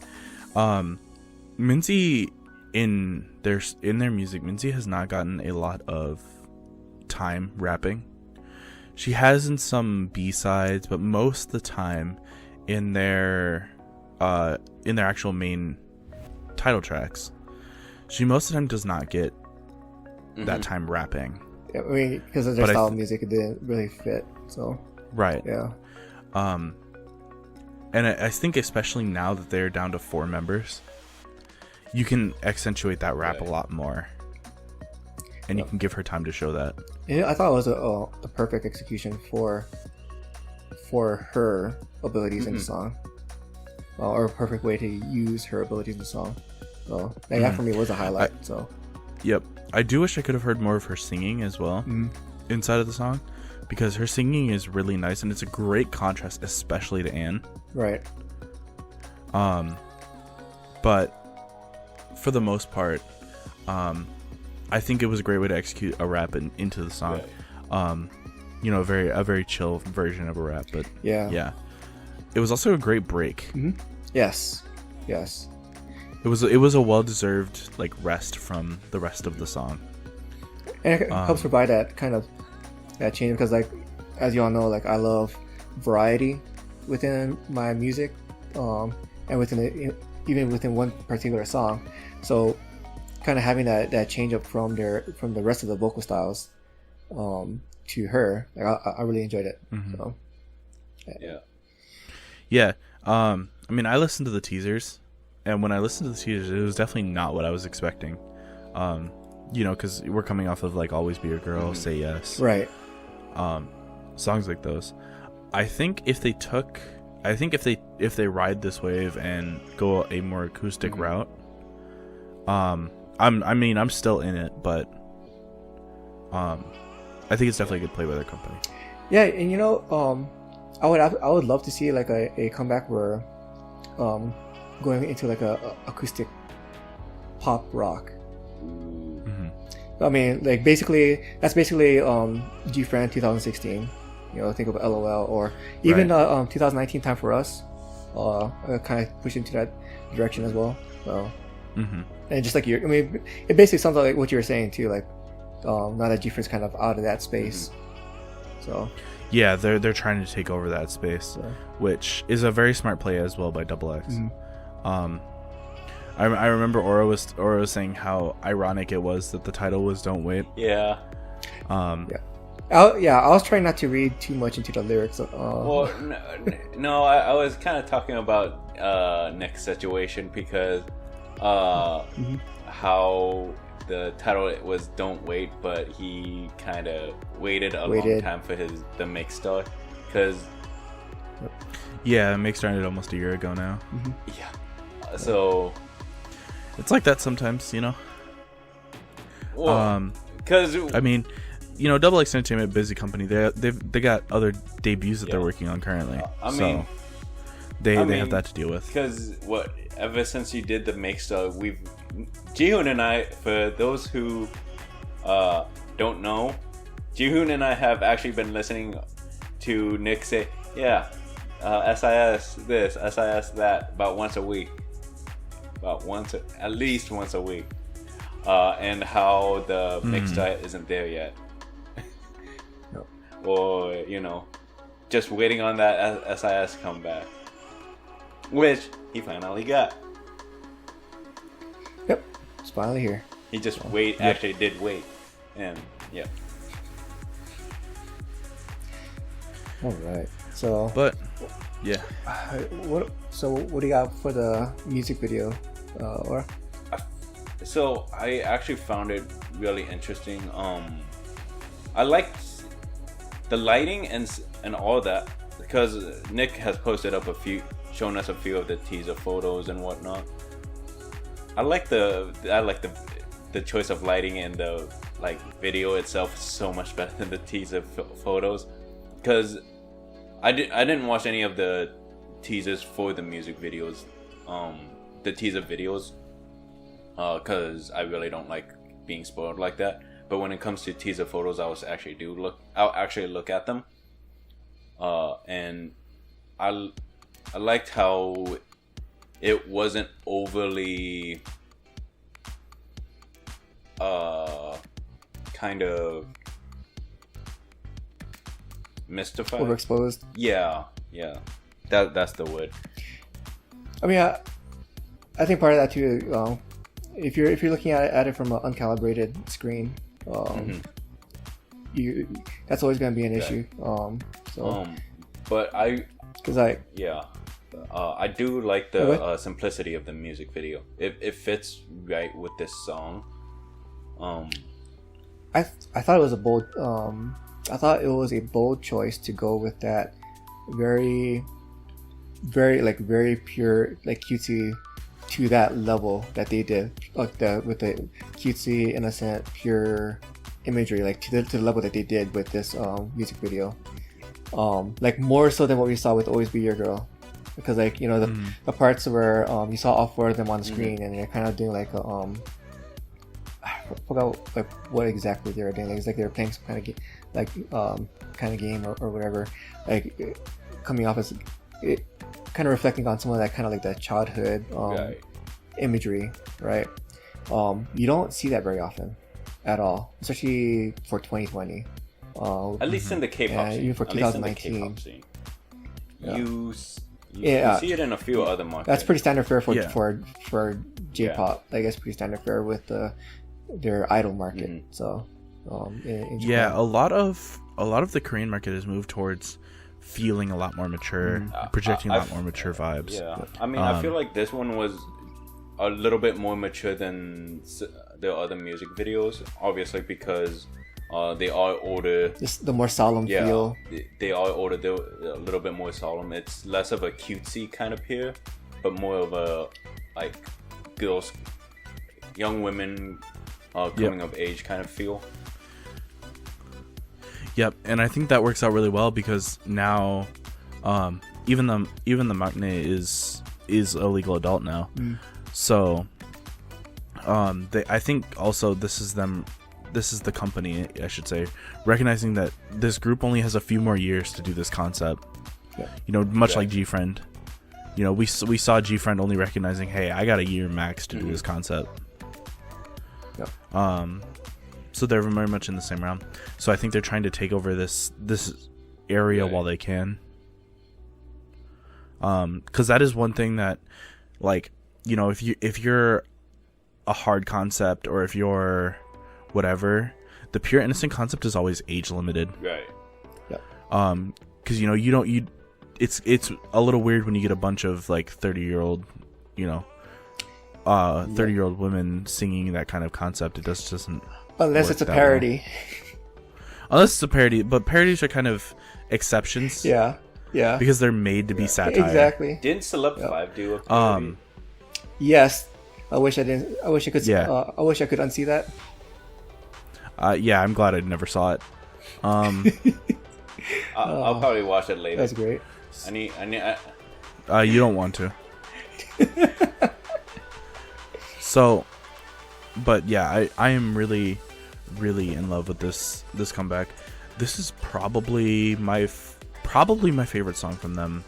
Minzy in their music, Minzy has not gotten a lot of time rapping. She has in some B-sides, but most of the time in their actual main title tracks, she most of the time does not get that time rapping. Yeah, I mean, because of their style of music, it didn't really fit. So right, yeah. And I think especially now that they're down to 4 members, you can accentuate that rap a lot more, and you can give her time to show that. Yeah, I thought it was the perfect execution for her abilities in the song, or a perfect way to use her abilities in the song. So that for me was a highlight. Yep, I do wish I could have heard more of her singing as well inside of the song, because her singing is really nice and it's a great contrast, especially to Anne. Right. But for the most part, I think it was a great way to execute a rap into the song. Right. A very chill version of a rap, but yeah. It was also a great break. Mm-hmm. Yes. It was a well-deserved like rest from the rest of the song. And it helps provide that kind of that change, because like as you all know, like I love variety within my music, and even within one particular song. So kind of having that change up from the rest of the vocal styles to her, like I really enjoyed it. So, yeah. I mean, I listened to the teasers, and when I listened to the teasers, it was definitely not what I was expecting. Because we're coming off of like Always Be Your Girl, Say Yes, right? Songs like those. I think if they ride this wave and go a more acoustic route, I'm still in it, but I think it's definitely a good play by their company. Yeah, and I would love to see like a comeback where going into like a acoustic pop rock. I mean, like that's basically G-Friend 2016. Think of LOL, or even 2019 Time for Us. Kind of push into that direction as well. So, and just like it basically sounds like what you were saying too. Like, now that G-Friend's kind of out of that space. So. Yeah, they're trying to take over that space, which is a very smart play as well by XX. I remember Aura was saying how ironic it was that the title was "Don't Wait." Yeah. I was trying not to read too much into the lyrics. Well, no, I was kind of talking about Nick's situation, because how the title was "Don't Wait," but he kind of waited a long time for the mix start, because mix started almost a year ago now. Yeah, so it's like that sometimes, Well, because I mean, XX Entertainment, busy company. They got other debuts that they're working on currently. They have that to deal with. Because ever since you did the mix start, Jihoon and I, for those who don't know, Jihoon and I have actually been listening to Nick say, S.I.S. this, S.I.S. that, about once a week. At least once a week. And how the mix diet isn't there yet. Or, just waiting on that S.I.S. comeback. Which he finally got. Yep, it's finally here. He just actually did wait. And, Alright, so... But, yeah. What do you got for the music video, Laura? So, I actually found it really interesting. I liked the lighting and all that, because Nick has posted up shown us a few of the teaser photos and whatnot. I like the choice of lighting, and the video itself is so much better than the teaser photos, because I didn't watch any of the teasers for the music videos the teaser videos, because I really don't like being spoiled like that. But when it comes to teaser photos, I'll actually look at them, and I liked how it wasn't overly kind of mystified, overexposed. Yeah, that's the word. I mean, I think part of that too. If you're looking at it from an uncalibrated screen, that's always going to be an issue. But I do like the simplicity of the music video. It fits right with this song. I thought it was a bold. I thought it was a bold choice to go with that very pure, like cutesy, to that level that they did, with the cutesy, innocent, pure imagery, like to the level that they did with this music video. Like more so than what we saw with Always Be Your Girl, because like, you know, the parts where you saw all four of them on the screen and they're kind of doing like a I forgot like what exactly they were doing. Like, it's like they were playing some kind of game or whatever, like coming off as it, kind of reflecting on some of that kind of like that childhood imagery, right? You don't see that very often at all, especially for 2020. At least in the K-pop scene. Even for 2019. You see it in a few other markets. That's pretty standard fare for J-pop. I guess pretty standard fare with their idol market. So in Japan. a lot of the Korean market has moved towards feeling a lot more mature, projecting a lot more mature vibes. Yeah, I mean, I feel like this one was a little bit more mature than the other music videos, obviously because they are older. Just the more solemn feel. They are older. They're a little bit more solemn. It's less of a cutesy kind of here, but more of a like girls, young women coming of age kind of feel. Yep, and I think that works out really well because now, even the maknae is a legal adult now, so I think also this is the company, I should say, recognizing that this group only has a few more years to do this concept. Yeah. You know, much like G-Friend. You know, we saw G-Friend only recognizing, hey, I got a year max to do this concept. Yeah. So they're very much in the same realm. So I think they're trying to take over this area while they can. Because that is one thing that, like, you know, if you're a hard concept or if you're whatever, the pure innocent concept is always age limited. Right. Yeah. Because you know it's a little weird when you get a bunch of like 30-year-old, you know, 30-year-old women singing that kind of concept. It doesn't. Unless it's a parody. Unless it's a parody, but parodies are kind of exceptions. Yeah. Because they're made to be satire. Exactly. Didn't Celeb 5 do a parody? Yes. I wish I didn't. I wish I could. Yeah. I wish I could unsee that. Yeah, I'm glad I never saw it. I'll probably watch it later. That's great. You don't want to. So, but yeah, I am really, really in love with this comeback. This is probably my favorite song from them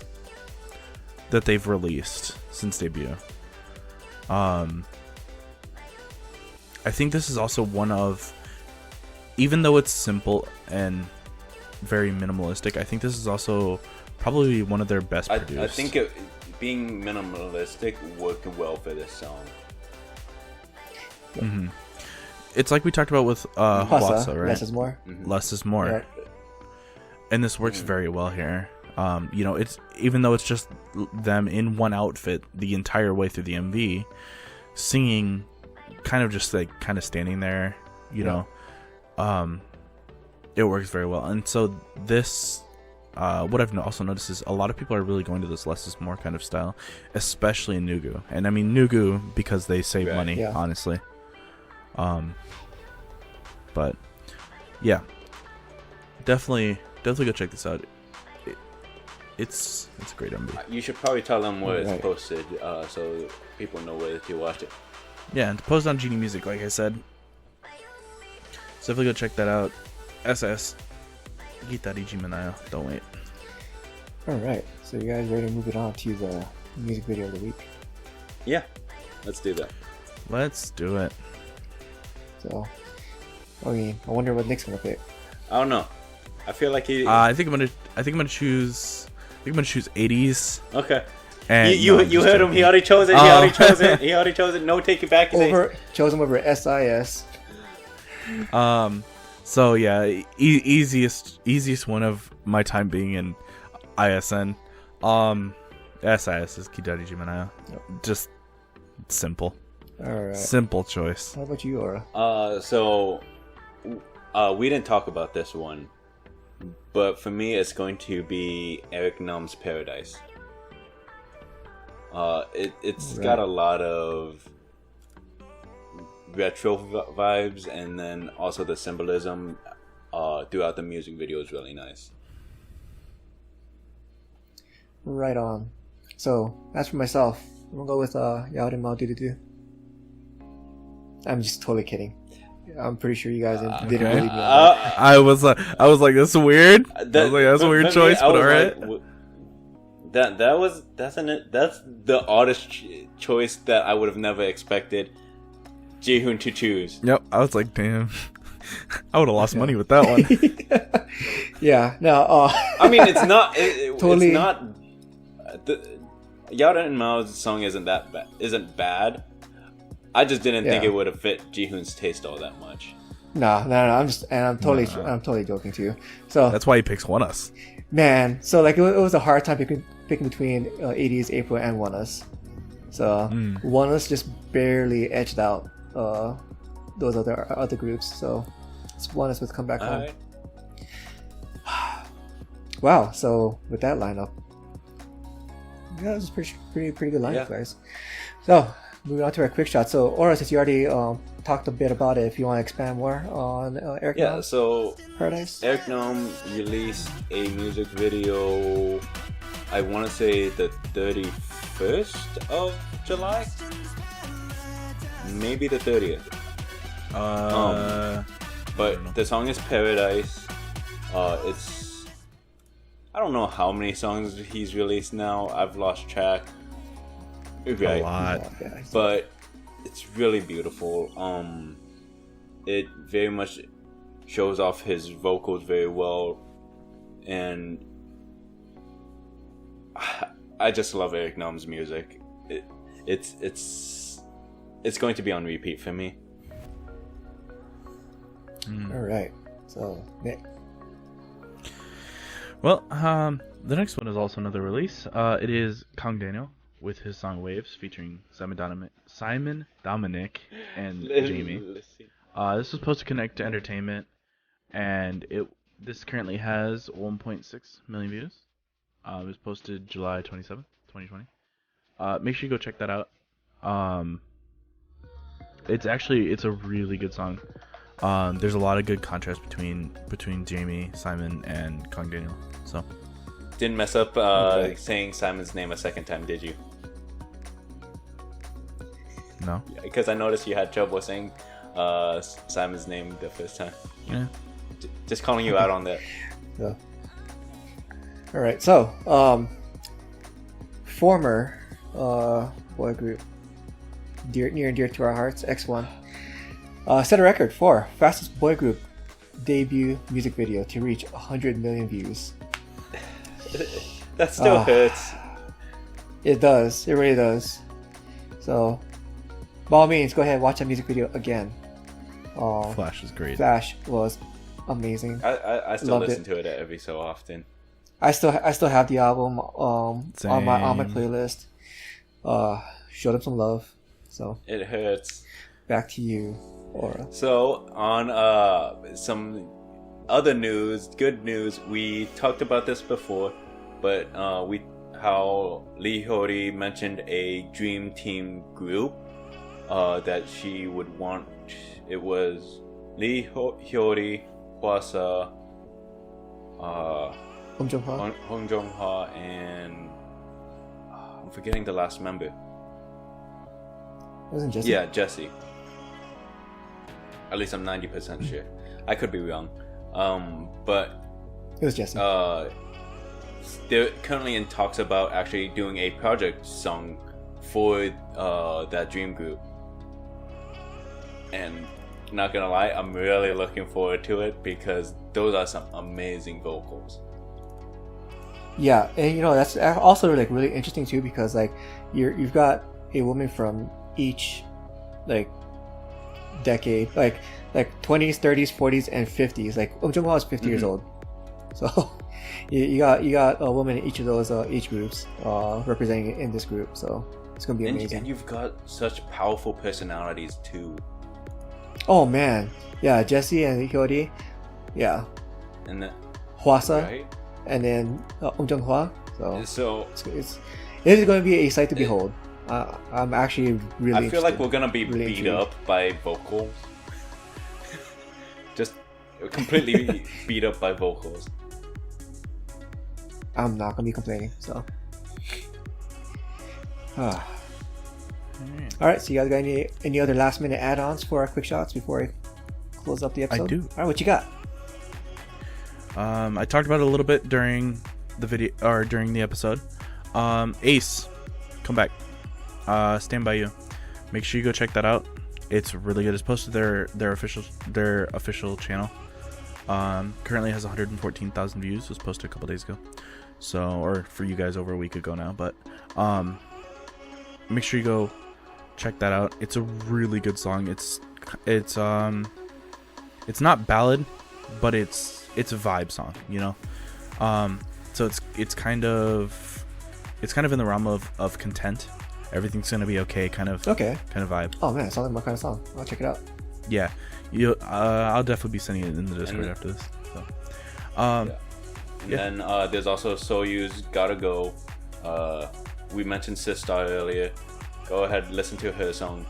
that they've released since debut. I think this is also one of, even though it's simple and very minimalistic, I think this is also probably one of their best produced. I think being minimalistic worked well for this song. Mm-hmm. It's like we talked about with Hwasa, right? Less is more. Less is more. Yeah. And this works very well here. You know, it's even though it's just them in one outfit the entire way through the MV, singing, kind of just like kind of standing there, you know. It works very well. And so this, what I've also noticed is a lot of people are really going to this less is more kind of style, especially in Nugu. And I mean Nugu because they save money, honestly. But yeah, definitely go check this out. it's a great MV. You should probably tell them where Right. it's posted, so people know where to watch it. Yeah, and to post on Genie Music, like I said. So definitely go check that out. S.I.S. Gitari Jiminayo. Don't wait. All right, so you guys ready to move it on to the music video of the week? Yeah, let's do that. Let's do it. So, I mean, I wonder what Nick's gonna pick. I don't know. I feel like he. I think I'm gonna choose 80s. Okay. And You no, I'm just heard him. joking. He already chose it. He already chose it. He already chose it. No take it back. Chosen over S.I.S. So yeah, easiest one of my time being in ISN. SIS is Kidari Jiminayo. Just simple. All right. Simple choice. How about you, Aura? So we didn't talk about this one, but for me, it's going to be Eric Num's Paradise. It's Right. got a lot of retro vibes, and then also the symbolism throughout the music video is really nice. Right on. So, as for myself, I'm gonna go with Yaorenmao dududu. I'm just totally kidding. I'm pretty sure you guys didn't believe me on that. I was like, that's weird. I was like, that's a weird choice, but alright. That's the oddest choice that I would have never expected Jihoon to choose. Yep, I was like, damn. I would have lost money with that one. Yeah, no. I mean, it's not. Totally. It's not. Yaorenmao's song isn't bad. I just didn't think Yeah. it would have fit Jihoon's taste all that much. No. I'm totally joking too. So That's why he picks Oneus. man, so like it was a hard time picking between 80s April and Oneus. So Oneus just barely edged out those other groups. So it's Oneus with Come Back Home. Alright. Wow. So with that lineup, yeah, this is pretty good lineup, Yeah. guys. So moving on to our quick shot. So Aura, since you already talked a bit about it, if you want to expand more on Eric Yeah, Nam's so Paradise. Eric Nam released a music video, I want to say the 31st of July? Maybe the 30th. But the song is Paradise. It's... I don't know how many songs he's released now. I've lost track. a lot. Yeah, guys. But it's really beautiful. It very much shows off his vocals very well, and I just love Eric Nam's music. It's going to be on repeat for me. All right. So Nick. Well, the next one is also another release. It is Kang Daniel with his song Waves featuring Simon Dominic and Jamie. This is supposed to connect to entertainment, and this currently has 1.6 million views. It was posted July 27th, 2020. Make sure you go check that out. It's a really good song. There's a lot of good contrast between Jamie, Simon, and Kang Daniel. So Didn't mess up saying Simon's name a second time, did you? no, Because I noticed you had trouble saying Simon's name the first time. yeah. Just calling you out on that. Yeah. All right. So former boy group near and dear to our hearts, X1, set a record for fastest boy group debut music video to reach 100 million views. That still hurts. It does. It really does. So, by all means, go ahead and watch that music video again. Flash is great. Flash was amazing. I still Loved listen it. to it every so often. I still have the album on my Same. playlist. Showed them some love. So It hurts. back to you, Aura. So on some other news, good news. We talked about this before, but how LiQWYD mentioned a dream team group that she would want. It was LiQWYD, Hwasa, Jung-ha. Hong Jung-ha, and I'm forgetting the last member. Wasn't Jesse? Yeah, Jesse. At least I'm 90% sure. I could be wrong. But It was Jesse. they're currently in talks about actually doing a project song for that dream group. And not gonna lie, I'm really looking forward to it because those are some amazing vocals. Yeah, and you know that's also like really interesting too because like you've got a woman from each like decade, like 20s, 30s, 40s, and 50s. Like Jung-ha is 50 years old, so you got a woman in each of those age groups representing in this group. So it's gonna be amazing. And you've got such powerful personalities too. Oh man, yeah, Jesse and LiQWYD, yeah, And then Hwasa, right? and then Jung-ha. So it is going to be a sight to behold. I'm actually really. I feel like we're gonna be really beat intrigued. up by vocals. Just completely beat up by vocals. I'm not gonna be complaining. So. All right. So you guys got any other last minute add-ons for our quick shots before I close up the episode? I do. All right. What you got? I talked about it a little bit during the video or during the episode. Ace, come back. Stand By You. Make sure you go check that out. It's really good. It's posted their official channel. Currently has 114,000 views. It was posted a couple days ago. So, or for you guys over a week ago now. But make sure you go check that out. It's a really good song. It's not ballad, but it's a vibe song, you know. So it's kind of in the realm of content. Everything's gonna be okay, kind of vibe. Oh man, it sounds like my kind of song. I'll check it out. Yeah, I'll definitely be sending it in the Discord after this. So, And then there's also Soyuz Gotta Go. We mentioned SIS earlier. Go ahead, listen to her song.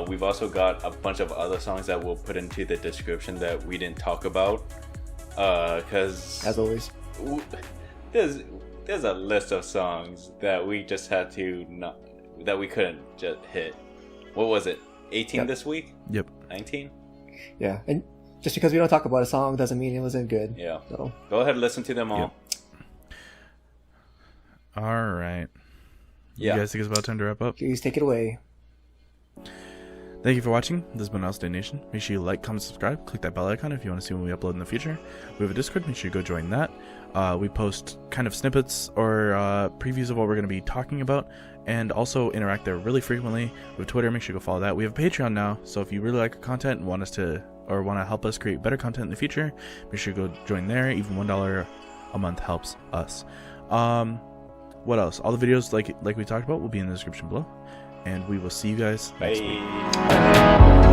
We've also got a bunch of other songs that we'll put into the description that we didn't talk about. Because as always, there's a list of songs that we just had to that we couldn't just hit. What was it? 18 this week? Yep. 19? Yeah, and just because we don't talk about a song doesn't mean it wasn't good. Yeah. So go ahead and listen to them all. Yep. All right. Yeah. You guys think it's about time to wrap up? please take it away. Thank you for watching. This has been Us Day Nation. Make sure you like, comment, subscribe. Click that bell icon if you want to see when we upload in the future. We have a Discord. Make sure you go join that. We post kind of snippets or previews of what we're going to be talking about, and also interact there really frequently. We have Twitter. Make sure you go follow that. We have Patreon now, so if you really like our content and want to help us create better content in the future, make sure you go join there. Even $1 a month helps us. What else? All the videos like we talked about will be in the description below. And we will see you guys next week. Bye.